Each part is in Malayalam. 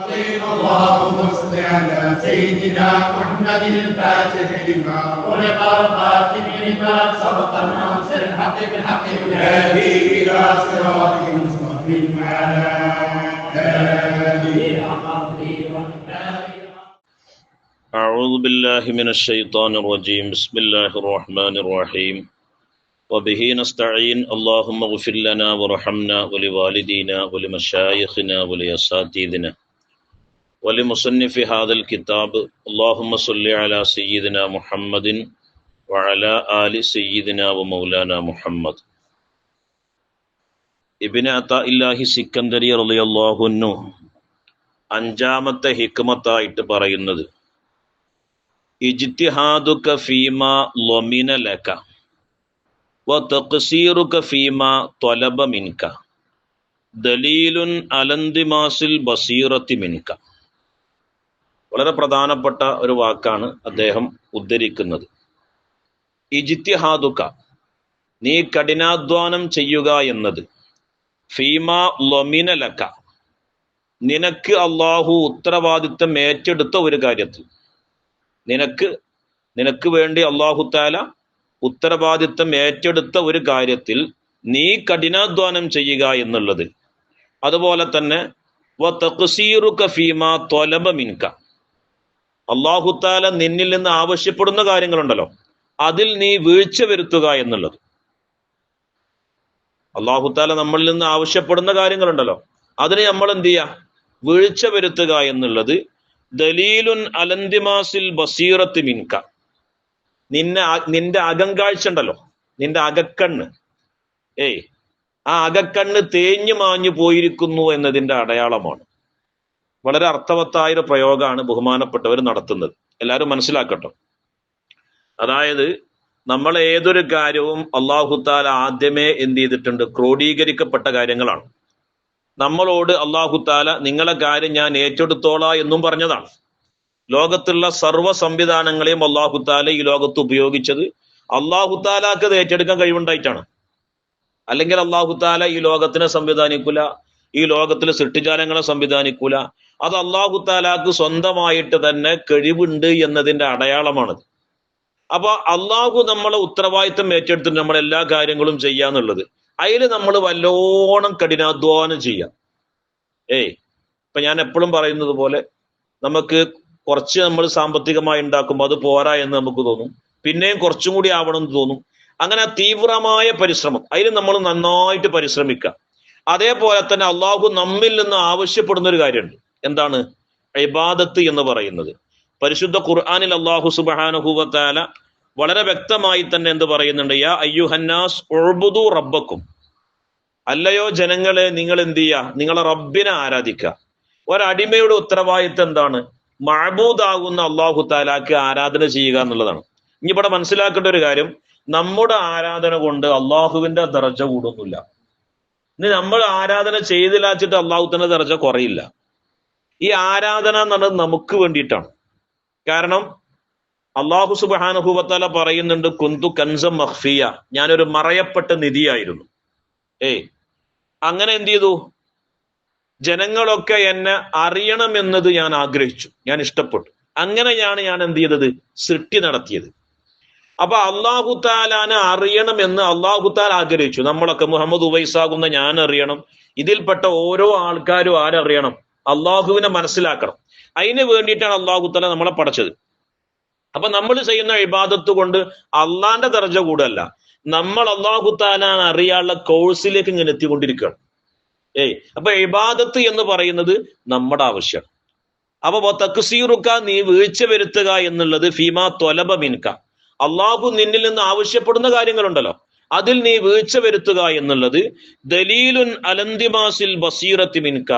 اللهم صل على سيدنا محمد الفاتح لما ولق الخاتم لما سبق الناصر الحق بالحق والهادي الى صراطك المستقيم وعلى اله أعوذ بالله من الشيطان الرجيم بسم الله الرحمن الرحيم وبه نستعين اللهم اغفر لنا وارحمنا ولوالدينا ولمشايخنا ولأساتذتنا ولمصنف هذا الكتاب اللهم صل على سيدنا محمد وعلى آل سيدنا ومولانا محمد. ഇബ്നു അതാഇല്ലാഹി സിക്കന്ദരി റളിയല്ലാഹു അൻഹു അഞ്ചാമത്തെ ഹിക്മത്തായിട്ട് പറയുന്നത് ഇജ്തിഹാദുക ഫീമാ ലമിന ലക വതഖ്സീറുക ഫീമാ ത്വലബ മിൻക ദലീലുൻ അലന്തിമാസിൽ ബസീറത്തി മിൻക. വളരെ പ്രധാനപ്പെട്ട ഒരു വാക്കാണ് അദ്ദേഹം ഉദ്ധരിക്കുന്നത്. ഇജ്തിഹാദുക, നീ കഠിനാധ്വാനം ചെയ്യുക എന്നത്, ഫീമാ ലമിന ലക, നിനക്ക് അള്ളാഹു ഉത്തരവാദിത്തം ഏറ്റെടുത്ത ഒരു കാര്യത്തിൽ, നിനക്ക് വേണ്ടി അള്ളാഹു തആല ഉത്തരവാദിത്തം ഏറ്റെടുത്ത ഒരു കാര്യത്തിൽ നീ കഠിനാധ്വാനം ചെയ്യുക എന്നുള്ളത്. അതുപോലെ തന്നെ വതഖ്സീറുക ഫീമാ ത്വലബ മിൻക, അള്ളാഹു തആല നിന്നിൽ നിന്ന് ആവശ്യപ്പെടുന്ന കാര്യങ്ങളുണ്ടല്ലോ അതിൽ നീ വീഴ്ച വരുത്തുക എന്നുള്ളത്. അള്ളാഹു തആല നമ്മളിൽ നിന്ന് ആവശ്യപ്പെടുന്ന കാര്യങ്ങളുണ്ടല്ലോ അതിന് നമ്മൾ എന്ത് ചെയ്യുക, വീഴ്ച വരുത്തുക എന്നുള്ളത് ദലീലുൻ അലന്തിമാസിൽ ബസീറത്ത് മിൻക, നിന്റെ അകങ്കാഴ്ച ഉണ്ടല്ലോ, നിന്റെ അകക്കണ്ണ്, ആ അകക്കണ്ണ് തേഞ്ഞു മാഞ്ഞു പോയിരിക്കുന്നു എന്നതിന്റെ അടയാളമാണ്. വളരെ അർത്ഥവത്തായ ഒരു പ്രയോഗമാണ് ബഹുമാനപ്പെട്ടവർ നടത്തുന്നത്. എല്ലാവരും മനസ്സിലാക്കട്ടോ. അതായത് നമ്മൾ ഏതൊരു കാര്യവും അല്ലാഹു തആല ആദ്യമേ എന്ത് ചെയ്തിട്ടുണ്ട്, ക്രോഡീകരിക്കപ്പെട്ട കാര്യങ്ങളാണ്. നമ്മളോട് അല്ലാഹു തആല നിങ്ങളെ കാര്യം ഞാൻ ഏറ്റെടുത്തോളാം എന്നും പറഞ്ഞതാണ്. ലോകത്തുള്ള സർവ്വ സംവിധാനങ്ങളെയും അല്ലാഹു തആല ഈ ലോകത്ത് ഉപയോഗിച്ചത് അല്ലാഹു തആലാക്ക് അത് ഏറ്റെടുക്കാൻ കഴിവുണ്ടായിട്ടാണ്. അല്ലെങ്കിൽ അല്ലാഹു തആല ഈ ലോകത്തിനെ സംവിധാനിക്കൂല, ഈ ലോകത്തിലെ സൃഷ്ടിജാലങ്ങളെ സംവിധാനിക്കൂല. അത് അല്ലാഹു തആലാക്ക് സ്വന്തമായിട്ട് തന്നെ കഴിവുണ്ട് എന്നതിന്റെ അടയാളമാണത്. അപ്പൊ അള്ളാഹു നമ്മളെ ഉത്തരവാദിത്തം ഏറ്റെടുത്തിട്ട് നമ്മൾ എല്ലാ കാര്യങ്ങളും ചെയ്യാന്നുള്ളത്, അതിൽ നമ്മൾ വല്ലോണം കഠിനാധ്വാനം ചെയ്യാം. ഇപ്പൊ ഞാൻ എപ്പോഴും പറയുന്നത് പോലെ നമുക്ക് കുറച്ച് നമ്മൾ സാമ്പത്തികമായി ഉണ്ടാക്കുമ്പോൾ അത് പോരാ എന്ന് നമുക്ക് തോന്നും, പിന്നെയും കുറച്ചും കൂടി ആവണം എന്ന് തോന്നും. അങ്ങനെ തീവ്രമായ പരിശ്രമം, അതിൽ നമ്മൾ നന്നായിട്ട് പരിശ്രമിക്കുക. അതേപോലെ തന്നെ അള്ളാഹു നമ്മിൽ നിന്ന് ആവശ്യപ്പെടുന്ന ഒരു കാര്യമുണ്ട്. എന്താണ്? ഇബാദത്ത് എന്ന് പറയുന്നത്. പരിശുദ്ധ ഖുർആനിൽ അല്ലാഹു സുബ്ഹാനഹു വ തആല വളരെ വ്യക്തമായി തന്നെ എന്ത് പറയുന്നുണ്ട്? യാ അയ്യുഹന്നാസ് ഉഅ്ബുദു റബ്ബക്കും, അല്ലയോ ജനങ്ങളെ നിങ്ങൾ എന്ത് ചെയ്യുക, നിങ്ങളെ റബ്ബിനെ ആരാധിക്കുക. ഒരടിമയുടെ ഉത്തരവാദിത്തം എന്താണ്? മഅബൂദാകുന്ന അല്ലാഹു തആലാക്ക് ആരാധന ചെയ്യുക എന്നുള്ളതാണ്. ഇനി ഇവിടെ മനസ്സിലാക്കേണ്ട ഒരു കാര്യം, നമ്മുടെ ആരാധന കൊണ്ട് അള്ളാഹുവിന്റെ ദർജ കൂടുന്നില്ല. ഇനി നമ്മൾ ആരാധന ചെയ്തില്ലാച്ചിട്ട് അള്ളാഹുവിന്റെ ദർജ കുറയില്ല. ഈ ആരാധന എന്ന് പറഞ്ഞത് നമുക്ക് വേണ്ടിയിട്ടാണ്. കാരണം അല്ലാഹു സുബ്ഹാനഹു വ തആല പറയുന്നുണ്ട്, കുന്തു കൻസം മഖ്ഫിയ, ഞാനൊരു മറയപ്പെട്ട നിധിയായിരുന്നു. അങ്ങനെ എന്ത് ചെയ്തു? ജനങ്ങളൊക്കെ എന്നെ അറിയണമെന്നത് ഞാൻ ആഗ്രഹിച്ചു, ഞാൻ ഇഷ്ടപ്പെട്ടു. അങ്ങനെയാണ് ഞാൻ എന്ത് ചെയ്തത്? സൃഷ്ടി നടത്തിയത്. അപ്പൊ അല്ലാഹു തആലാനെ അറിയണമെന്ന് അല്ലാഹു തആല ആഗ്രഹിച്ചു. നമ്മളൊക്കെ മുഹമ്മദ് ഉവൈസാകുന്ന ഞാൻ അറിയണം, ഇതിൽപ്പെട്ട ഓരോ ആൾക്കാരും ആരറിയണം? അള്ളാഹുവിനെ മനസ്സിലാക്കണം. അതിന് വേണ്ടിയിട്ടാണ് അല്ലാഹു തആല നമ്മളെ പടച്ചത്. അപ്പൊ നമ്മൾ ചെയ്യുന്ന ഇബാദത്ത് കൊണ്ട് അള്ളാന്റെ ദർജ കൂടല്ല, നമ്മൾ അല്ലാഹു തആലാനെ അറിയാനുള്ള കോഴ്സിലേക്ക് ഇങ്ങനെ എത്തിക്കൊണ്ടിരിക്കുകയാണ്. അപ്പൊ ഇബാദത്ത് എന്ന് പറയുന്നത് നമ്മുടെ ആവശ്യമാണ്. അപ്പൊ തക്സീറുക, നീ വീഴ്ച വരുത്തുക എന്നുള്ളത് ഫീമാ ത്വലബ മിൻക, അള്ളാഹു നിന്നിൽ നിന്ന് ആവശ്യപ്പെടുന്ന കാര്യങ്ങളുണ്ടല്ലോ അതിൽ നീ വീഴ്ച വരുത്തുക എന്നുള്ളത് ദലീലുൻ അലന്തിമാസിൽ ബസീറത്തി മിൻക,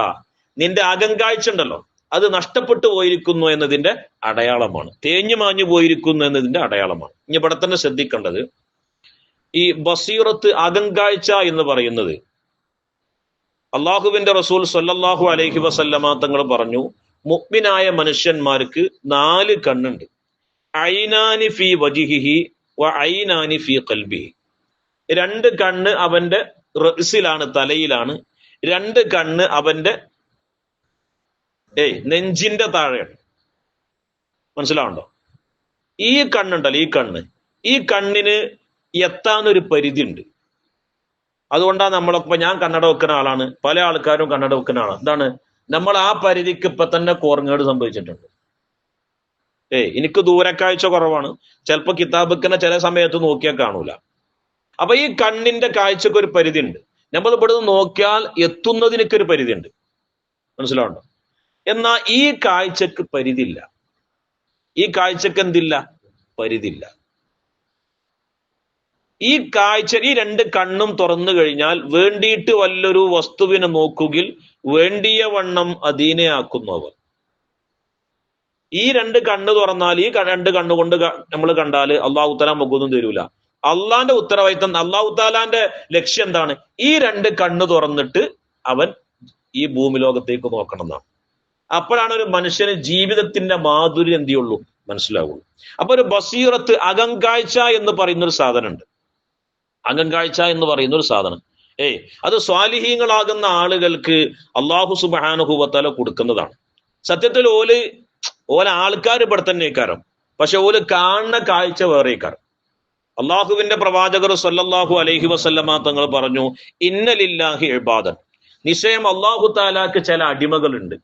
നിന്റെ അകങ്കാഴ്ച ഉണ്ടല്ലോ അത് നഷ്ടപ്പെട്ടു പോയിരിക്കുന്നു എന്നതിന്റെ അടയാളമാണ്, തേഞ്ഞു മാഞ്ഞു പോയിരിക്കുന്നു എന്നതിന്റെ അടയാളമാണ്. ഇനി ഇവിടെ തന്നെ ശ്രദ്ധിക്കേണ്ടത്, ഈ ബസീറത്ത്, അകങ്കാഴ്ച എന്ന് പറയുന്നത് അള്ളാഹുവിന്റെ റസൂൽ സ്വല്ലല്ലാഹു അലൈഹി വസല്ലമ തങ്ങൾ പറഞ്ഞു, മുഅ്മിനായ മനുഷ്യന്മാർക്ക് 4 കണ്ണുണ്ട്. ഐനാനി ഫീ വജ്ഹിഹി വ ഐനാനി ഫീ ഖൽബിഹി, 2 കണ്ണ് അവന്റെ റഅ്സിലാണ്, തലയിലാണ്. 2 കണ്ണ് അവന്റെ നെഞ്ചിന്റെ താഴെയാണ്. മനസ്സിലാവുണ്ടോ? ഈ കണ്ണുണ്ടല്ലോ, ഈ കണ്ണിന് എത്താനൊരു പരിധി ഉണ്ട്. അതുകൊണ്ടാണ് നമ്മളൊക്കെ, ഞാൻ കണ്ണട വെക്കുന്ന ആളാണ്, പല ആൾക്കാരും കണ്ണട വെക്കുന്ന ആളാണ്. എന്താണ്, നമ്മൾ ആ പരിധിക്ക് ഇപ്പൊ തന്നെ കോർങ്ങേട് സംഭവിച്ചിട്ടുണ്ട്. എനിക്ക് ദൂരക്കാഴ്ച കുറവാണ്, ചിലപ്പോൾ കിതാബിക്കുന്ന ചില സമയത്ത് നോക്കിയാൽ കാണൂല. അപ്പൊ ഈ കണ്ണിന്റെ കാഴ്ചക്ക് ഒരു പരിധി ഉണ്ട്. നമ്മൾ ഇവിടുന്ന് നോക്കിയാൽ എത്തുന്നതിനൊക്കെ പരിധി ഉണ്ട്. മനസ്സിലാവുണ്ടോ? എന്നാൽ ഈ കാഴ്ചക്ക് പരിധിയില്ല. ഈ കാഴ്ചക്ക് എന്തില്ല? പരിധിയില്ല. ഈ രണ്ട് കണ്ണും തുറന്നു കഴിഞ്ഞാൽ വേണ്ടിയിട്ട് വല്ലൊരു വസ്തുവിനെ നോക്കുകിൽ വേണ്ടിയ വണ്ണം അധീനെ ആക്കുന്നവർ. ഈ രണ്ട് കണ്ണ് തുറന്നാൽ, ഈ രണ്ട് കണ്ണുകൊണ്ട് നമ്മൾ കണ്ടാല് അള്ളാഹു താല മുഖൊന്നും തരൂല. അള്ളാന്റെ ഉത്തരവാദിത്തം, അള്ളാഹു താലാന്റെ ലക്ഷ്യം എന്താണ്? ഈ രണ്ട് കണ്ണ് തുറന്നിട്ട് അവൻ ഈ ഭൂമി ലോകത്തേക്ക് നോക്കണം എന്നാണ്. അപ്പോഴാണ് ഒരു മനുഷ്യന് ജീവിതത്തിന്റെ മാധുര്യം എന്ത് ചെയ്യുള്ളൂ, മനസ്സിലാവുള്ളൂ. അപ്പൊ ഒരു ബസീറത്ത്, അകങ്കാഴ്ച എന്ന് പറയുന്നൊരു സാധനമുണ്ട്. അകങ്കാഴ്ച എന്ന് പറയുന്ന ഒരു സാധനം അത് സ്വാലിഹീങ്ങളാകുന്ന ആളുകൾക്ക് അള്ളാഹു സുബ്ഹാനഹു വ തആല കൊടുക്കുന്നതാണ്. സത്യത്തിൽ ഓല ആൾക്കാർ ഇവിടെ തന്നെ ഇക്കാരം, പക്ഷെ ഓല് കാണുന്ന കാഴ്ച വേറെ ഇക്കാരം. അള്ളാഹുവിന്റെ പ്രവാചകർ സല്ലല്ലാഹു അലൈഹി വസല്ലമ തങ്ങൾ പറഞ്ഞു, ഇന്നലില്ലാഹി ഇബാദൻ, നിശ്ചയം അള്ളാഹു താലാക്ക് ചില അടിമകളുണ്ട്.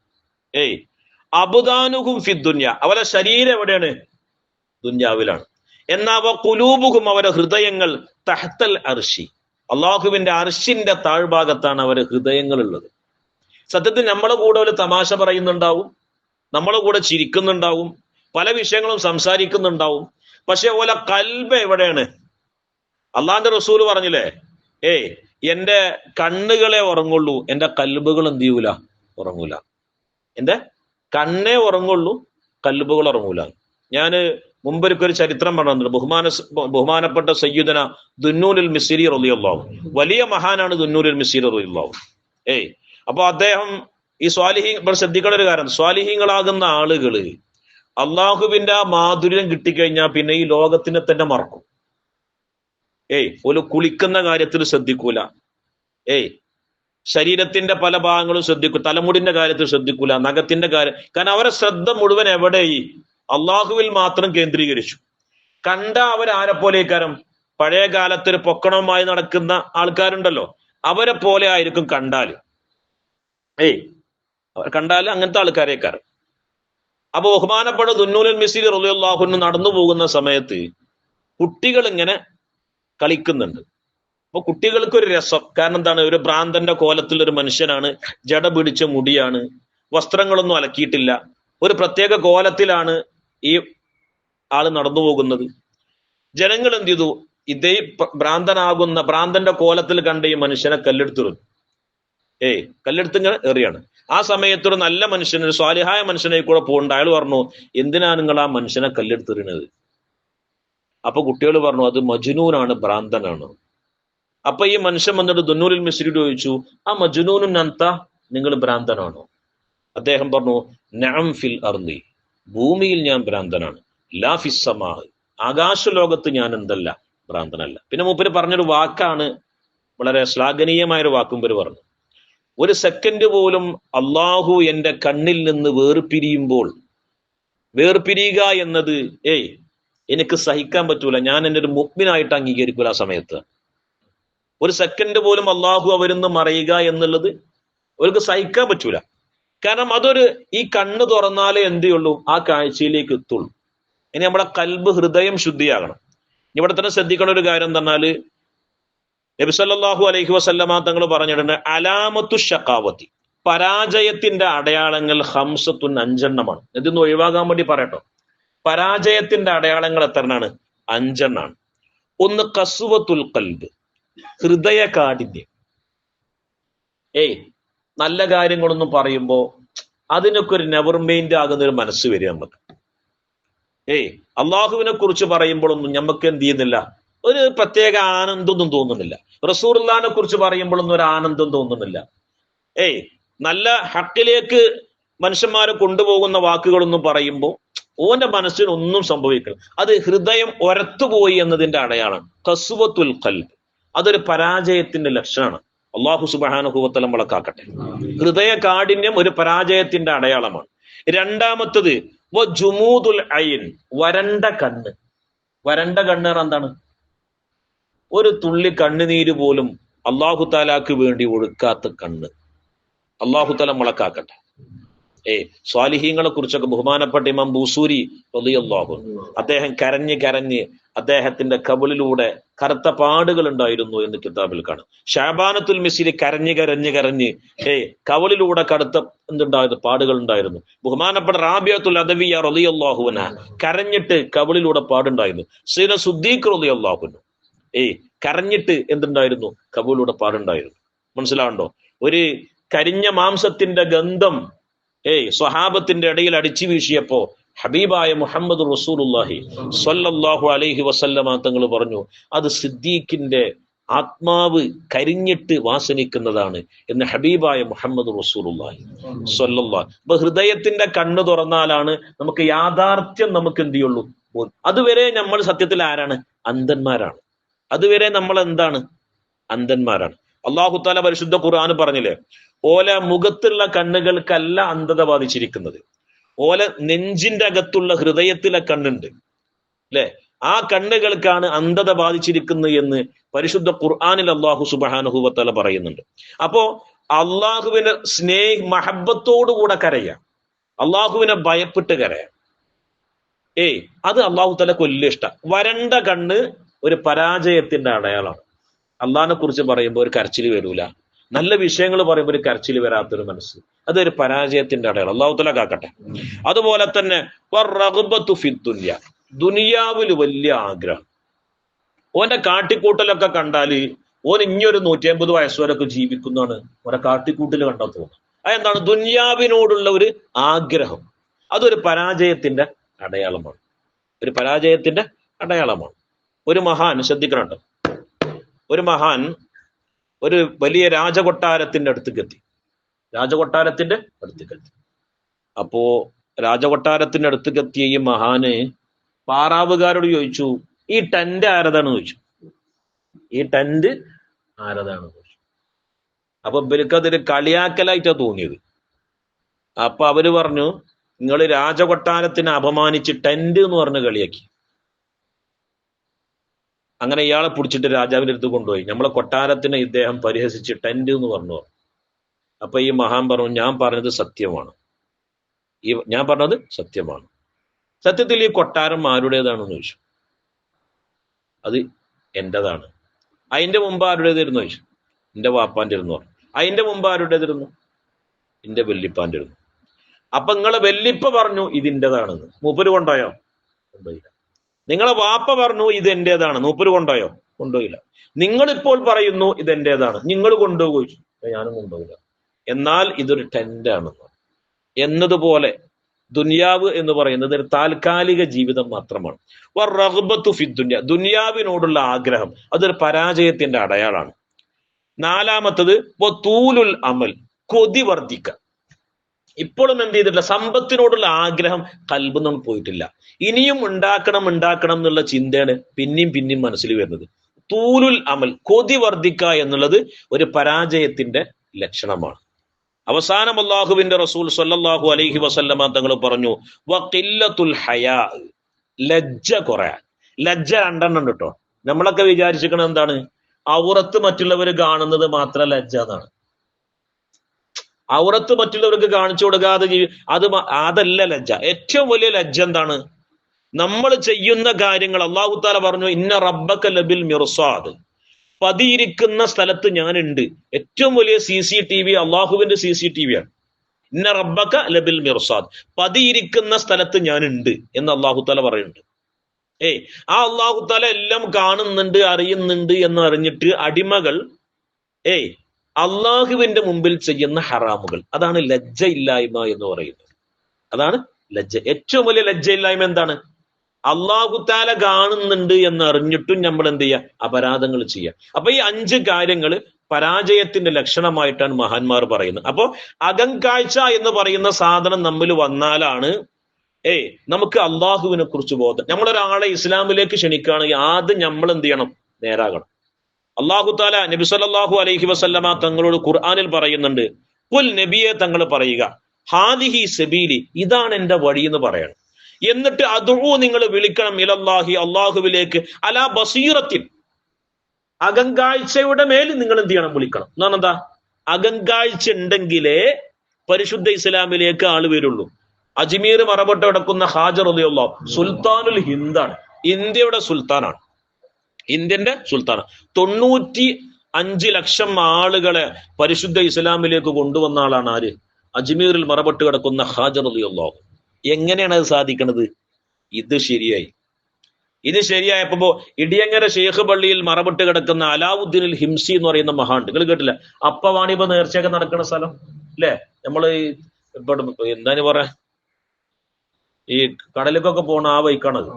അബ്ദാനുഹും ഫിദ്ദുനിയ, അവരെ ശരീരം എവിടെയാണ്? ദുന്യാവിലാണ്. എന്നാ ഖുലൂബുഹും, അവരെ ഹൃദയങ്ങൾ തഹ്തൽ അർശി, അള്ളാഹുവിന്റെ അർശിന്റെ താഴ്ഭാഗത്താണ് അവരെ ഹൃദയങ്ങൾ ഉള്ളത്. സത്യത്തിൽ നമ്മളെ കൂടെ ഒരു തമാശ പറയുന്നുണ്ടാവും, നമ്മളെ കൂടെ ചിരിക്കുന്നുണ്ടാവും, പല വിഷയങ്ങളും സംസാരിക്കുന്നുണ്ടാവും, പക്ഷെ ഓല കൽബ് എവിടെയാണ്? അള്ളാന്റെ റസൂല് പറഞ്ഞില്ലേ, എന്റെ കണ്ണുകളെ ഉറങ്ങുള്ളൂ, എന്റെ കൽബുകൾ എന്ത് ചെയ്യൂല? ഉറങ്ങൂല. എന്റെ കണ്ണേ ഉറങ്ങുള്ളൂ, കൽബുകൾ ഉറങ്ങൂല. ഞാന് മുമ്പൊരിക്കൊരു ചരിത്രം പറഞ്ഞിട്ടുണ്ട്. ബഹുമാനപ്പെട്ട സയ്യിദന ദുന്നൂനുൽ മിസ്രി റളിയല്ലാഹു, വലിയ മഹാനാണ് ദുന്നൂനുൽ മിസ്രി റളിയല്ലാഹു. അപ്പൊ അദ്ദേഹം ഈ ഇവിടെ ശ്രദ്ധിക്കേണ്ട ഒരു കാര്യം, സ്വാലിഹീങ്ങളാകുന്ന ആളുകള് അള്ളാഹുവിന്റെ ആ മാധുര്യം കിട്ടിക്കഴിഞ്ഞാൽ പിന്നെ ഈ ലോകത്തിനെ തന്നെ മറക്കും. ഒരു കുളിക്കുന്ന കാര്യത്തിൽ ശ്രദ്ധിക്കൂല, ശരീരത്തിന്റെ പല ഭാഗങ്ങളും ശ്രദ്ധിക്കും, തലമുടിന്റെ കാര്യത്തിൽ ശ്രദ്ധിക്കൂല, നഖത്തിന്റെ കാര്യം. കാരണം അവരെ ശ്രദ്ധ മുഴുവൻ എവിടെ? അള്ളാഹുവിൽ മാത്രം കേന്ദ്രീകരിച്ചു. കണ്ട അവരാരെ പോലെക്കാരം? പഴയ കാലത്ത് ഒരു പൊക്കണവുമായി നടക്കുന്ന ആൾക്കാരുണ്ടല്ലോ, അവരെ പോലെ ആയിരിക്കും കണ്ടാല്. കണ്ടാല് അങ്ങനത്തെ ആൾക്കാരേക്കാരം. അപ്പൊ ബഹുമാനപ്പെട്ട ദുന്നൂനുൽ മിസ്രി റളിയല്ലാഹു അൻഹു നടന്നു പോകുന്ന സമയത്ത് കുട്ടികൾ ഇങ്ങനെ കളിക്കുന്നുണ്ട്. അപ്പൊ കുട്ടികൾക്കൊരു രസം. കാരണം എന്താണ്? ഒരു ഭ്രാന്തന്റെ കോലത്തിൽ ഒരു മനുഷ്യനാണ്, ജട പിടിച്ച മുടിയാണ്, വസ്ത്രങ്ങളൊന്നും അലക്കിയിട്ടില്ല, ഒരു പ്രത്യേക കോലത്തിലാണ് ഈ ആള് നടന്നു പോകുന്നത്. ജനങ്ങൾ എന്ത് ചെയ്തു? ഇതേ ഭ്രാന്തന്റെ കോലത്തിൽ കണ്ട ഈ മനുഷ്യനെ കല്ലെടുത്തെറിഞ്ഞു. കല്ലെടുത്തിങ്ങനെ എറിയാണ്. ആ സമയത്തൊരു നല്ല മനുഷ്യൻ, ഒരു സ്വാലിഹായ മനുഷ്യനെ കൂടെ പോകണ്ട. അയാൾ പറഞ്ഞു, എന്തിനാണ് നിങ്ങൾ ആ മനുഷ്യനെ കല്ലെടുത്തെറിയണത്? അപ്പൊ കുട്ടികൾ പറഞ്ഞു, അത് മജ്നൂനാണ്, ഭ്രാന്തനാണ്. അപ്പൊ ഈ മനുഷ്യൻ വന്നിട്ട് ദുന്നൂനുൽ മിസ്രിയോട് ചോദിച്ചു, ആ മജ്നൂനുൻ അന്ത, നിങ്ങൾ ഭ്രാന്തനാണോ? അദ്ദേഹം പറഞ്ഞു, നഅം ഫിൽ അർളി, ഭൂമിയിൽ ഞാൻ ഭ്രാന്തനാണ്, ലാ ഫിസ് സമാ, ആകാശ ലോകത്ത് ഞാൻ എന്തല്ല, ഭ്രാന്തനല്ല. പിന്നെ മൂപ്പര് പറഞ്ഞൊരു വാക്കാണ്, വളരെ ശ്ലാഘനീയമായൊരു വാക്കും പേര് പറഞ്ഞു. ഒരു സെക്കൻഡ് പോലും അള്ളാഹു എന്റെ കണ്ണിൽ നിന്ന് വേർപിരിയുക എന്നത് എനിക്ക് സഹിക്കാൻ പറ്റൂല. ഞാൻ എന്നെ ഒരു മുഅ്മിനായിട്ട് അംഗീകരിക്കൂല. ആ സമയത്ത് ഒരു സെക്കൻഡ് പോലും അള്ളാഹു അവരിന്ന് മറയുക എന്നുള്ളത് അവർക്ക് സഹിക്കാൻ പറ്റൂല. കാരണം ഈ കണ്ണ് തുറന്നാലേ എന്തുള്ളൂ, ആ കാഴ്ചയിലേക്ക് എത്തുള്ളൂ. ഇനി നമ്മളെ കൽബ്, ഹൃദയം ശുദ്ധിയാകണം. ഇവിടെ തന്നെ ശ്രദ്ധിക്കേണ്ട ഒരു കാര്യം എന്ന് പറഞ്ഞാല്, നബി സല്ലല്ലാഹു അലൈഹി വസല്ലമ തങ്ങൾ പറഞ്ഞിട്ടുണ്ട്, അലാമത്തു ഷഖാവത്തി, പരാജയത്തിന്റെ അടയാളങ്ങൾ ഹംസത്തുൻ, 5 എണ്ണമാണ്. ഇതൊന്ന് ഒഴിവാകാൻ വേണ്ടി പറയട്ടോ. പരാജയത്തിന്റെ അടയാളങ്ങൾ എത്രണ്ണാണ്? 5 എണ്ണാണ്. ഒന്ന് ഖസ്വത്തുൽ ഖൽബ്, ഹൃദയ കാഠിന്യം. നല്ല കാര്യങ്ങളൊന്നും പറയുമ്പോ അതിനൊക്കെ ഒരു നെവർ മൈൻഡ് ആകുന്ന ഒരു മനസ്സ് വരിക നമുക്ക്. അള്ളാഹുവിനെ കുറിച്ച് പറയുമ്പോഴൊന്നും നമുക്ക് എന്ത് ചെയ്യുന്നില്ല, ഒരു പ്രത്യേക ആനന്ദമൊന്നും തോന്നുന്നില്ല. റസൂലുള്ളാഹിനെ കുറിച്ച് പറയുമ്പോഴൊന്നും ഒരു ആനന്ദം തോന്നുന്നില്ല. നല്ല ഹക്കിലേക്ക് മനുഷ്യന്മാരെ കൊണ്ടുപോകുന്ന വാക്കുകളൊന്നും പറയുമ്പോൾ ഓന്റെ മനസ്സിന് ഒന്നും സംഭവിക്കണം. അത് ഹൃദയം ഒരത്തുപോയി എന്നതിന്റെ അടയാളം. ഖസ്വത്തുൽ ഖൽബ്, അതൊരു പരാജയത്തിന്റെ ലക്ഷണമാണ്. അള്ളാഹു സുബ്ഹാനഹു വ തആല നമ്മളെ കാക്കട്ടെ. ഹൃദയ കാഠിന്യം ഒരു പരാജയത്തിന്റെ അടയാളമാണ്. രണ്ടാമത്തത് ജുമൂദുൽ ഐൻ, വരണ്ട കണ്ണ്. വരണ്ട കണ്ണ് എന്താണ്? ഒരു തുള്ളി കണ്ണുനീര് പോലും അള്ളാഹു താലാക്ക് വേണ്ടി ഒഴുക്കാത്ത കണ്ണ്. അള്ളാഹു താല നമ്മളെ കാക്കട്ടെ. സ്വാലിഹീങ്ങളെ കുറിച്ചൊക്കെ ബഹുമാനപ്പെട്ട ഇമാം ബൂസൂരി റളിയല്ലാഹു അൻഹു അദ്ദേഹം കരഞ്ഞ് കരഞ്ഞ് അദ്ദേഹത്തിന്റെ കബളിലൂടെ കറുത്ത പാടുകൾ ഉണ്ടായിരുന്നു എന്ന് കിതാബിൽ കാണും. ഷാബാനത്തുൽ മിസ്രി കരഞ്ഞ് കരഞ്ഞ് കരഞ്ഞ് കബളിലൂടെ കറുത്ത എന്തുണ്ടായിരുന്നു? പാടുകൾ ഉണ്ടായിരുന്നു. ബഹുമാനപ്പെട്ട റാബിയത്തുൽ അദവിയ റളിയല്ലാഹു അൻഹ കരഞ്ഞിട്ട് കബളിലൂടെ പാടുണ്ടായിരുന്നു. സയ്യിദ് സുദ്ദീഖ് റളിയല്ലാഹു അൻഹു കരഞ്ഞിട്ട് എന്തുണ്ടായിരുന്നു? കബളിലൂടെ പാടുണ്ടായിരുന്നു. മനസ്സിലാവുണ്ടോ? ഒരു കരിഞ്ഞ മാംസത്തിന്റെ ഗന്ധം സ്വഹാബത്തിന്റെ ഇടയിൽ അടിച്ചു വീശിയപ്പോ ഹബീബായ മുഹമ്മദ് റസൂലുള്ളാഹി സ്വല്ലല്ലാഹു അലൈഹി വസല്ലമ തങ്ങൾ പറഞ്ഞു, അത് സിദ്ദീഖിന്റെ ആത്മാവ് കരിഞ്ഞിട്ട് വാസനിക്കുന്നതാണ് എന്ന് ഹബീബായ മുഹമ്മദ് റസൂലുള്ളാഹി സ്വല്ലല്ലാഹു. അപ്പൊ ഹൃദയത്തിന്റെ കണ്ണ് തുറന്നാലാണ് നമുക്ക് യാഥാർത്ഥ്യം നമുക്ക് എന്ത് ചെയ്യുള്ളൂ. അതുവരെ നമ്മൾ സത്യത്തിൽ ആരാണ്? അന്ധന്മാരാണ്. അതുവരെ നമ്മൾ എന്താണ്? അന്ധന്മാരാണ്. അല്ലാഹു തആല പരിശുദ്ധ ഖുർആൻ പറഞ്ഞില്ലേ, ഓല മുഖത്തുള്ള കണ്ണുകൾക്കല്ല അന്ധത ബാധിച്ചിരിക്കുന്നത്, ഓല നെഞ്ചിന്റെ അകത്തുള്ള ഹൃദയത്തിലെ കണ്ണുണ്ട് അല്ലെ, ആ കണ്ണുകൾക്കാണ് അന്ധത ബാധിച്ചിരിക്കുന്നത് എന്ന് പരിശുദ്ധ ഖുർആനിൽ അല്ലാഹു സുബ്ഹാനഹു വ തആല പറയുന്നുണ്ട്. അപ്പോ അള്ളാഹുവിന്റെ മഹബത്തോടുകൂടെ കരയാം, അള്ളാഹുവിനെ ഭയപ്പെട്ട് കരയാം. അത് അള്ളാഹു തആലക്ക് വലിയ ഇഷ്ടം. വരണ്ട കണ്ണ് ഒരു പരാജയത്തിന്റെ അടയാളമാണ്. അള്ളാഹിനെ കുറിച്ച് പറയുമ്പോൾ ഒരു കരച്ചിൽ വരൂല, നല്ല വിഷയങ്ങൾ പറയുമ്പോൾ ഒരു കരച്ചിൽ വരാത്തൊരു മനസ്സ്, അതൊരു പരാജയത്തിന്റെ അടയാളം. അള്ളാഹു തആല കാക്കട്ടെ. അതുപോലെ തന്നെ റഗ്ബത്തു ഫിദ്ദുനിയ, ദുനിയാവിൽ വലിയ ആഗ്രഹം. ഓന്റെ കാട്ടിക്കൂട്ടലൊക്കെ കണ്ടാല് ഓൻ ഇനിയൊരു 150 വയസ്സുവരൊക്കെ ജീവിക്കുന്നതാണ് ഓനെ കാട്ടിക്കൂട്ടൽ കണ്ടാൽ തോന്നുന്നത്. അതെന്താണ്? ദുനിയാവിനോടുള്ള ഒരു ആഗ്രഹം. അതൊരു പരാജയത്തിന്റെ അടയാളമാണ്. ഒരു പരാജയത്തിന്റെ അടയാളമാണ്. ഒരു മഹാൻ, ശ്രദ്ധിക്കണുണ്ട്, ഒരു മഹാൻ ഒരു വലിയ രാജകൊട്ടാരത്തിന്റെ അടുത്തേക്ക് എത്തി. അപ്പോ രാജകൊട്ടാരത്തിന്റെ അടുത്തേക്ക് എത്തിയ ഈ മഹാന് പാറാവുകാരോട് ചോദിച്ചു, ഈ ടെന്റ് ആരതാണ് ചോദിച്ചു. ഈ ടെന്റ് ആരതാണ് ചോദിച്ചു. അപ്പൊ ഇവർക്കതൊരു കളിയാക്കലായിട്ടാ തോന്നിയത്. അപ്പൊ അവര് പറഞ്ഞു, നിങ്ങൾ രാജകൊട്ടാരത്തിനെ അപമാനിച്ച് ടെന്റ് എന്ന് പറഞ്ഞ് കളിയാക്കി. അങ്ങനെ ഇയാളെ പിടിച്ചിട്ട് രാജാവിന്റെ അടുത്ത് കൊണ്ടുപോയി. നമ്മളെ കൊട്ടാരത്തിനെ ഇദ്ദേഹം പരിഹസിച്ച് ടെന്റ് എന്ന് പറഞ്ഞു. അപ്പൊ ഈ മഹാൻ പറഞ്ഞു, ഞാൻ പറഞ്ഞത് സത്യമാണ്, സത്യത്തിൽ ഈ കൊട്ടാരം ആരുടേതാണെന്ന് ചോദിച്ചു. അത് എന്റേതാണ്. അതിന്റെ മുമ്പ് ആരുടേതായിരുന്നു ചോദിച്ചു. എന്റെ വാപ്പാന്റെ ഇരുന്നു പറഞ്ഞു. അതിന്റെ മുമ്പ് ആരുടേതിരുന്നു? എന്റെ വെല്ലിപ്പാന്റെ ഇരുന്നു. അപ്പൊ നിങ്ങളെ വെല്ലിപ്പ പറഞ്ഞു ഇതിൻ്റെതാണെന്ന്, മൂപ്പര് കൊണ്ടുപോയോ? കൊണ്ടുപോയില്ല. നിങ്ങളെ വാപ്പ പറഞ്ഞു ഇത് എന്റേതാണ്, മൂപ്പര് കൊണ്ടുപോയോ? കൊണ്ടുപോയില്ല. നിങ്ങളിപ്പോൾ പറയുന്നു ഇത് എന്റേതാണ്, നിങ്ങൾ കൊണ്ടുപോയി? ഞാനും കൊണ്ടുപോയില്ല. എന്നാൽ ഇതൊരു ടെന്റാണെന്ന്. എന്നതുപോലെ ദുനിയാവ് എന്ന് പറയുന്നത് ഒരു താൽക്കാലിക ജീവിതം മാത്രമാണ്. റഗ്ബത്തു ഫിദ്ദുനിയ, ദുനിയാവിനോടുള്ള ആഗ്രഹം, അതൊരു പരാജയത്തിന്റെ അടയാളാണ്. നാലാമത്തത് തൂലുൽ അമൽ, കൊതി വർദ്ധിക്കുക. ഇപ്പോഴും എന്ത് ചെയ്തിട്ടില്ല, സമ്പത്തിനോടുള്ള ആഗ്രഹം കൽബിൽ നിന്ന് പോയിട്ടില്ല. ഇനിയും ഉണ്ടാക്കണം എന്നുള്ള ചിന്തയാണ് പിന്നെയും മനസ്സിൽ വരുന്നത്. തൂലുൽ അമൽ, കൊതി വർദ്ധിക്കുക എന്നുള്ളത് ഒരു പരാജയത്തിന്റെ ലക്ഷണമാണ്. അവസാനം അല്ലാഹുവിന്റെ റസൂൽ സ്വല്ലല്ലാഹു അലൈഹി വസല്ലമ തങ്ങൾ പറഞ്ഞു, വഖില്ലത്തുൽ ഹയാ, ലജ്ജ കുറയാൻ. ലജ്ജ രണ്ടെണ്ണം ഉണ്ട് കേട്ടോ. നമ്മളൊക്കെ വിചാരിച്ചിരിക്കണത് എന്താണ്? ഔറത്ത് മറ്റുള്ളവർ കാണുന്നത് മാത്രം ലജ്ജ എന്നാണ്. ഔറത്ത് മറ്റുള്ളവർക്ക് കാണിച്ചു കൊടുക്കാതെ അതല്ല ലജ്ജ. ഏറ്റവും വലിയ ലജ്ജ എന്താണ്? നമ്മൾ ചെയ്യുന്ന കാര്യങ്ങൾ അല്ലാഹു തആല പറഞ്ഞു, ഇന്ന റബ്ബക ലബിൽ മിർസാദ്, പതിയിരിക്കുന്ന സ്ഥലത്ത് ഞാനുണ്ട്. ഏറ്റവും വലിയ CCTV അള്ളാഹുവിന്റെ CCTV ആണ്. ഇന്ന റബ്ബക ലബിൽ മിർസാദ്, പതിയിരിക്കുന്ന സ്ഥലത്ത് ഞാനുണ്ട് എന്ന് അല്ലാഹു തആല പറയുന്നുണ്ട്. ആ അല്ലാഹു തആല എല്ലാം കാണുന്നുണ്ട്, അറിയുന്നുണ്ട് എന്ന് അറിഞ്ഞിട്ട് അടിമകൾ അള്ളാഹുവിന്റെ മുമ്പിൽ ചെയ്യുന്ന ഹറാമുകൾ, അതാണ് ലജ്ജയില്ലായ്മ എന്ന് പറയുന്നത്. അതാണ് ലജ്ജ. ഏറ്റവും വലിയ ലജ്ജയില്ലായ്മ എന്താണ്? അള്ളാഹു തആല കാണുന്നുണ്ട് എന്ന് അറിഞ്ഞിട്ടും നമ്മൾ എന്ത് ചെയ്യുക? അപരാധങ്ങൾ ചെയ്യുക. അപ്പൊ ഈ 5 കാര്യങ്ങൾ പരാജയത്തിന്റെ ലക്ഷണമായിട്ടാണ് മഹാന്മാർ പറയുന്നത്. അപ്പോ അകങ്കാഴ്ച എന്ന് പറയുന്ന സാധനം നമ്മിൽ വന്നാലാണ് നമുക്ക് അള്ളാഹുവിനെ കുറിച്ച് ബോധം. നമ്മളൊരാളെ ഇസ്ലാമിലേക്ക് ക്ഷണിക്കുകയാണെങ്കിൽ ആദ്യം നമ്മൾ എന്ത് ചെയ്യണം? നേരാകണം. അള്ളാഹു താല നബി സല്ലല്ലാഹു അലൈഹി വസല്ലമ തങ്ങളോട് ഖുർആനിൽ പറയുന്നുണ്ട്, കുൽ നബിയെ തങ്ങൾ പറയുക, ഹാദിഹി സബീലി, ഇതാണ് എന്റെ വഴി എന്ന് പറയണം. എന്നിട്ട് അദുഉ, നിങ്ങൾ വിളിക്കണം, ഇലല്ലാഹി, അള്ളാഹുവിലേക്ക്, അലാ ബസീറത്തിൻ, അകങ്കാഴ്ചയുടെ മേൽ നിങ്ങൾ എന്ത് ചെയ്യണം, വിളിക്കണം. എന്നാണ് എന്താ, അകങ്കാഴ്ച ഉണ്ടെങ്കിലേ പരിശുദ്ധ ഇസ്ലാമിലേക്ക് ആള് വരുള്ളൂ. അജ്മീർ മറപട്ട് കിടക്കുന്ന ഹാജർ റളിയല്ലാഹു സുൽത്താനുൽ ഹിന്ദാണ്, ഇന്ത്യയുടെ സുൽത്താനാണ്, ഇന്ത്യന്റെ സുൽത്താൻ. 95 ലക്ഷം ആളുകളെ പരിശുദ്ധ ഇസ്ലാമിലേക്ക് കൊണ്ടുവന്ന ആളാണ് ആര്? അജ്മീറിൽ മറപട്ട് കിടക്കുന്ന ഹാജർ റളിയല്ലാഹു. എങ്ങനെയാണ് അത് സാധിക്കുന്നത്? ഇത് ശരിയായപ്പോ ഇടിയങ്ങര ഷെയ്ഖ് പള്ളിയിൽ മറപട്ട് കിടക്കുന്ന അലാവുദ്ദീൻ ഹിംസി എന്ന് പറയുന്ന മഹാൻ, നിങ്ങൾ കേട്ടില്ല? അപ്പവാണിപ്പോ നേർച്ചയൊക്കെ നടക്കുന്ന സ്ഥലം അല്ലെ? നമ്മള് എന്താണ് പറയാ, ഈ കടലിലേക്കൊക്കെ പോണ ആ വൈക്കാണത്.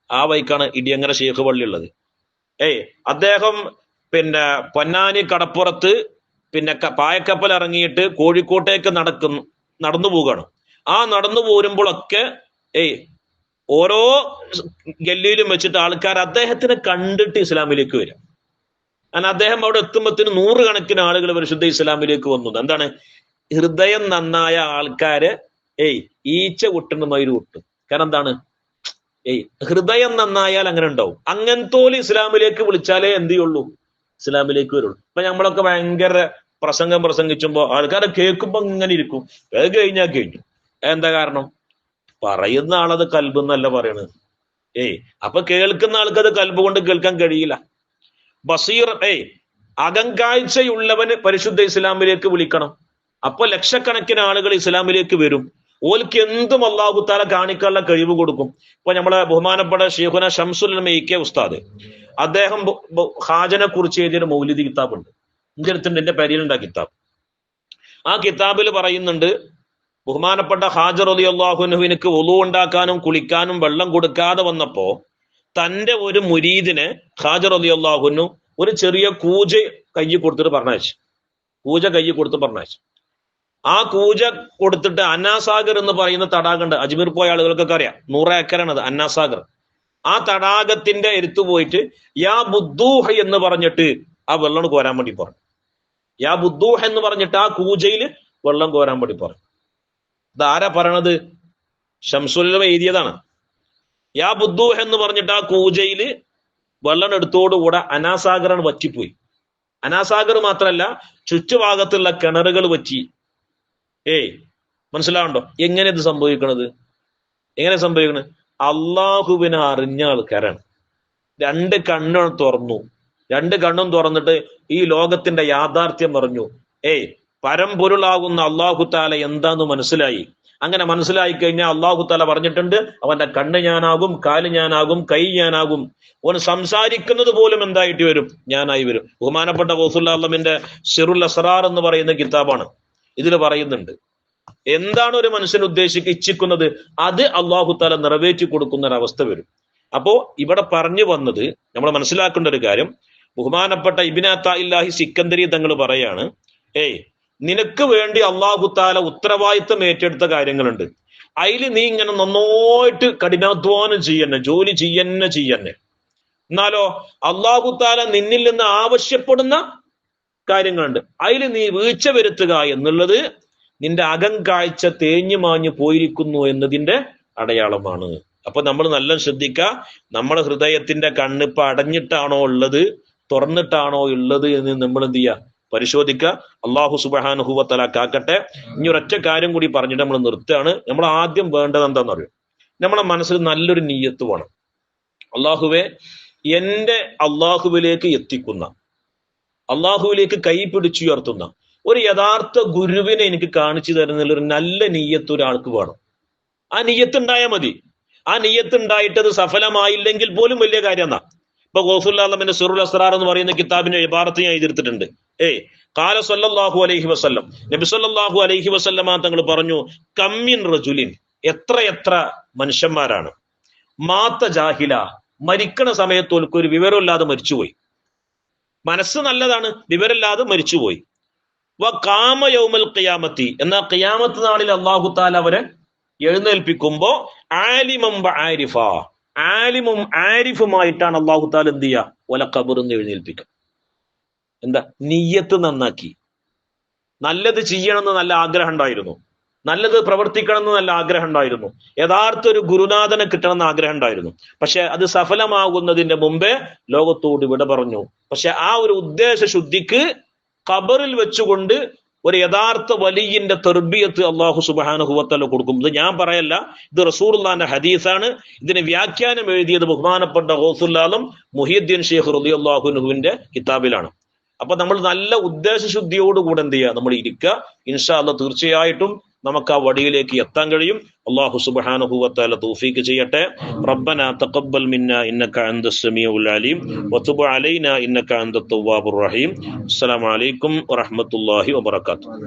ആ വൈക്കാണ് ഇടിയങ്ങര ഷെയ്ഖ് പള്ളി ഉള്ളത്. അദ്ദേഹം പിന്നെ പൊന്നാനി കടപ്പുറത്ത് പിന്നെ പായക്കപ്പൽ ഇറങ്ങിയിട്ട് കോഴിക്കോട്ടേക്ക് നടന്നു പോവുകയാണ്. ആ നടന്നു പോരുമ്പോഴൊക്കെ ഓരോ ഗല്ലിയിലും വെച്ചിട്ട് ആൾക്കാർ അദ്ദേഹത്തിനെ കണ്ടിട്ട് ഇസ്ലാമിലേക്ക് വരും. കാരണം അദ്ദേഹം അവിടെ എത്തുമ്പത്തിന് 100 കണക്കിന് ആളുകൾ പരിശുദ്ധ ഇസ്ലാമിലേക്ക് വന്നു. എന്താണ്? ഹൃദയം നന്നായ ആൾക്കാര് ഈച്ച കൊട്ടുന്ന മയില് കൊട്ടും. കാരണം എന്താണ്? ഹൃദയം നന്നായാൽ അങ്ങനെ ഉണ്ടാവും. അങ്ങനത്തോല് ഇസ്ലാമിലേക്ക് വിളിച്ചാലേ എന്ത് ചെയ്യുള്ളൂ, ഇസ്ലാമിലേക്ക് വരുള്ളൂ. ഇപ്പൊ നമ്മളൊക്കെ ഭയങ്കര പ്രസംഗിച്ചുമ്പോ ആൾക്കാരെ കേൾക്കുമ്പോ ഇങ്ങനെ ഇരിക്കും, അത് കഴിഞ്ഞാൽ കഴിഞ്ഞു. എന്താ കാരണം? പറയുന്ന ആളത് കൽബെന്നല്ല പറയണത്. അപ്പൊ കേൾക്കുന്ന ആൾക്കത് കൽബ് കൊണ്ട് കേൾക്കാൻ കഴിയില്ല. ബസീർ, അകങ്കാഴ്ചയുള്ളവന് പരിശുദ്ധ ഇസ്ലാമിലേക്ക് വിളിക്കണം. അപ്പൊ ലക്ഷക്കണക്കിന് ആളുകൾ ഇസ്ലാമിലേക്ക് വരും. ഓൽക്ക് എന്തും അല്ലാഹു തആല കാണിക്കാനുള്ള കഴിവ് കൊടുക്കും. ഇപ്പൊ നമ്മളെ ബഹുമാനപ്പെട്ട ശൈഖുന ശംസുൽ മൈക്കെ ഉസ്താദ്, അദ്ദേഹം ഹാജനെ കുറിച്ച് എഴുതിയൊരു മൗലിദി കിതാബുണ്ട്, എന്റെ അടുത്തുണ്ട്, എന്റെ പരിയിലുണ്ട് ആ കിതാബ്. ആ കിതാബിൽ പറയുന്നുണ്ട്, ബഹുമാനപ്പെട്ട ഹാജർ റളിയല്ലാഹു അൻഹുവിനക്ക് വുളു ഉണ്ടാക്കാനും കുളിക്കാനും വെള്ളം കൊടുക്കാതെ വന്നപ്പോ തന്റെ ഒരു മുരീദിനെ ഹാജർ റളിയല്ലാഹു അൻഹു ഒരു ചെറിയ കൂജ കൈ കൊടുത്തിട്ട് പറഞ്ഞയച്ചു. ആ കൂജ കൊടുത്തിട്ട് അന്നാസാഗർ എന്ന് പറയുന്ന തടാകമുണ്ട്, അജ്മീർ പോയ ആളുകൾക്കൊക്കെ അറിയാം, 100 ഏക്കറാണത് അന്നാസാഗർ. ആ തടാകത്തിന്റെ അടുത്ത് പോയിട്ട് യാ ബുദ്ദൂഹ എന്ന് പറഞ്ഞിട്ട് ആ വെള്ളം കോരാൻ വേണ്ടി പറഞ്ഞു. യാ ബുദ്ദൂഹ എന്ന് പറഞ്ഞിട്ട് ആ കൂജയിൽ വെള്ളം കോരാൻ വേണ്ടി പറഞ്ഞു. ഇതാരാ പറയണത്? ശംസുൽ എഴുതിയതാണ്. യാ ബുദ്ദൂഹ എന്ന് പറഞ്ഞിട്ട് ആ കൂജയില് വെള്ളം എടുത്തോടുകൂടെ അനാസാഗറാണ് വറ്റിപ്പോയി. അനാസാഗർ മാത്രമല്ല, ചുറ്റുഭാഗത്തുള്ള കിണറുകൾ വറ്റി. മനസ്സിലാവുണ്ടോ എങ്ങനെ ഇത് സംഭവിക്കണത്? അള്ളാഹുവിനെ അറിഞ്ഞ ആൾക്കാരാണ്. 2 കണ്ണും തുറന്നിട്ട് ഈ ലോകത്തിന്റെ യാഥാർത്ഥ്യം പറഞ്ഞു. പരമ്പൊരുളാകുന്ന അള്ളാഹു താല എന്താന്ന് മനസ്സിലായി. അങ്ങനെ മനസ്സിലായി കഴിഞ്ഞാൽ അള്ളാഹു താല പറഞ്ഞിട്ടുണ്ട്, അവന്റെ കണ്ണ് ഞാനാകും, കാല് ഞാനാകും, കൈ ഞാനാകും. അവൻ സംസാരിക്കുന്നത് പോലും എന്തായിട്ട് വരും? ഞാനായി വരും. ബഹുമാനപ്പെട്ട ഗൗസുൽ ആലമിന്റെ സിറുൽ അസ്റാർ എന്ന് പറയുന്ന കിതാബാണ്. ഇതിൽ പറയുന്നുണ്ട്, എന്താണ് ഒരു മനുഷ്യൻ ഇച്ഛിക്കുന്നത് അത് അള്ളാഹു താല നിറവേറ്റി കൊടുക്കുന്ന ഒരവസ്ഥ വരും. അപ്പോ ഇവിടെ പറഞ്ഞു വന്നത് നമ്മൾ മനസ്സിലാക്കേണ്ട ഒരു കാര്യം, ബഹുമാനപ്പെട്ട ഇബ്നു അത്താഇല്ലാഹി സിക്കന്ദരി തങ്ങൾ പറയാണ്, നിനക്ക് വേണ്ടി അള്ളാഹു താല ഉത്തരവാദിത്തം ഏറ്റെടുത്ത കാര്യങ്ങളുണ്ട്. അതിൽ നീ ഇങ്ങനെ നന്നായിട്ട് കഠിനാധ്വാനം ജോലി ചെയ്യന്നെ. എന്നാലോ അള്ളാഹു താല നിന്നിൽ നിന്ന് ആവശ്യപ്പെടുന്ന കാര്യങ്ങളുണ്ട്. അതിൽ നീ വീഴ്ച വരുത്തുക എന്നുള്ളത് നിന്റെ അകങ്കാഴ്ച തേഞ്ഞു മാഞ്ഞു പോയിരിക്കുന്നു എന്നതിന്റെ അടയാളമാണ്. അപ്പൊ നമ്മൾ നല്ല ശ്രദ്ധിക്കുക, നമ്മുടെ ഹൃദയത്തിന്റെ കണ്ണിപ്പ അടഞ്ഞിട്ടാണോ ഉള്ളത്, തുറന്നിട്ടാണോ ഉള്ളത് എന്ന് നമ്മൾ എന്ത് ചെയ്യുക, പരിശോധിക്കുക. അള്ളാഹു സുബ്ഹാനഹു വ തആല കാക്കട്ടെ. ഇനി ഒരൊറ്റ കാര്യം കൂടി പറഞ്ഞിട്ട് നമ്മൾ നിർത്തുകയാണ്. നമ്മൾ ആദ്യം വേണ്ടത് എന്താണെന്ന് അറിയോ? നമ്മളെ മനസ്സിൽ നല്ലൊരു നിയ്യത്ത് വേണം. അള്ളാഹുവെ, എന്റെ അള്ളാഹുവിലേക്ക് എത്തിക്കുന്ന, അള്ളാഹുവിലേക്ക് കൈ പിടിച്ചുയർത്തുന്ന ഒരു യഥാർത്ഥ ഗുരുവിനെ എനിക്ക് കാണിച്ചു തരുന്നതിൽ ഒരു നല്ല നിയ്യത്ത് ഒരാൾക്ക് വേണം. ആ നിയ്യത്ത് ഉണ്ടായാൽ മതി. ആ നിയ്യത്ത് ഉണ്ടായിട്ടത് സഫലമായില്ലെങ്കിൽ പോലും വലിയ കാര്യം എന്നാ. ഇപ്പൊ ഗൗസുൽ ആലമിന്റെ സിറുൽ അസ്റാർ എന്ന് പറയുന്ന കിതാബിന്റെ ഇബാറത്ത് ഞാൻ എഴുതിയെടുത്തിട്ടുണ്ട്. ഖാല സല്ലല്ലാഹു അലൈഹി വസല്ലം, നബി സല്ലല്ലാഹു അലൈഹി വസല്ലമ തങ്ങൾ പറഞ്ഞു, കമ്മിൻ റജുലിൻ, എത്ര മനുഷ്യന്മാരാണ്, മാത്ത ജാഹില, മരിക്കണ സമയത്ത് ഒരു വിവരമില്ലാതെ മരിച്ചുപോയി. മനസ്സ് നല്ലതാണ്, വിവരമില്ലാതെ മരിച്ചുപോയി. വ ഖാമ യൗമൽ ഖിയാമത്തി, എന്നാൽ ഖിയാമത്ത് നാളിൽ അല്ലാഹു തആല അവരെ എഴുന്നേൽപ്പിക്കുമ്പോ ആലിമൻ വ ആരിഫ, ആലിമും ആരിഫുമായിട്ടാണ് അള്ളാഹു താല എന്ത് ചെയ്യുക? വല ഖബറിന്ന് എഴുന്നേൽപ്പിക്കുക. എന്താ? നിയ്യത്ത് നന്നാക്കി, നല്ലത് ചെയ്യണമെന്ന് നല്ല ആഗ്രഹം ഉണ്ടായിരുന്നു, നല്ലത് പ്രവർത്തിക്കണം എന്ന് നല്ല ആഗ്രഹം ഉണ്ടായിരുന്നു, യഥാർത്ഥ ഒരു ഗുരുനാഥനെ കിട്ടണമെന്ന് ആഗ്രഹം ഉണ്ടായിരുന്നു. പക്ഷെ അത് സഫലമാകുന്നതിന്റെ മുമ്പേ ലോകത്തോട് വിട പറഞ്ഞു. പക്ഷെ ആ ഒരു ഉദ്ദേശ ശുദ്ധിക്ക് ഖബറിൽ വെച്ചുകൊണ്ട് ഒരു യഥാർത്ഥ വലിയിന്റെ തെർബിയത്ത് അള്ളാഹു സുബ്ഹാനഹു വ തആല കൊടുക്കും. ഇത് ഞാൻ പറയല്ല, ഇത് റസൂലുള്ളാഹിന്റെ ഹദീസാണ്. ഇതിന് വ്യാഖ്യാനം എഴുതിയത് ബഹുമാനപ്പെട്ട ഗൗസുൽ ആലം മുഹിയുദ്ദീൻ ശൈഖ് റളിയല്ലാഹു അൻഹുവിന്റെ കിതാബിലാണ്. അപ്പൊ നമ്മൾ നല്ല ഉദ്ദേശശുദ്ധിയോടുകൂടെ എന്ത് ചെയ്യുക? നമ്മൾ ഇരിക്കുക. ഇൻഷാ അല്ലാഹ് തീർച്ചയായിട്ടും നമുക്ക് ആ വഴിയിലേക്ക് എത്താൻ കഴിയും. അല്ലാഹു സുബ്ഹാനഹു വ തആല തൗഫീഖ് ചെയ്യട്ടെ. റബ്ബനാ തഖബ്ബൽ മിന്നാ ഇന്നക അൻതസ് സമീഉൽ അലീം വതുബ് അലൈനാ ഇന്നക അൻതത് തവ്വാബുർ റഹീം. അസ്സലാമു അലൈക്കും വറഹ്മത്തുള്ളാഹി വബറകാതുഹു.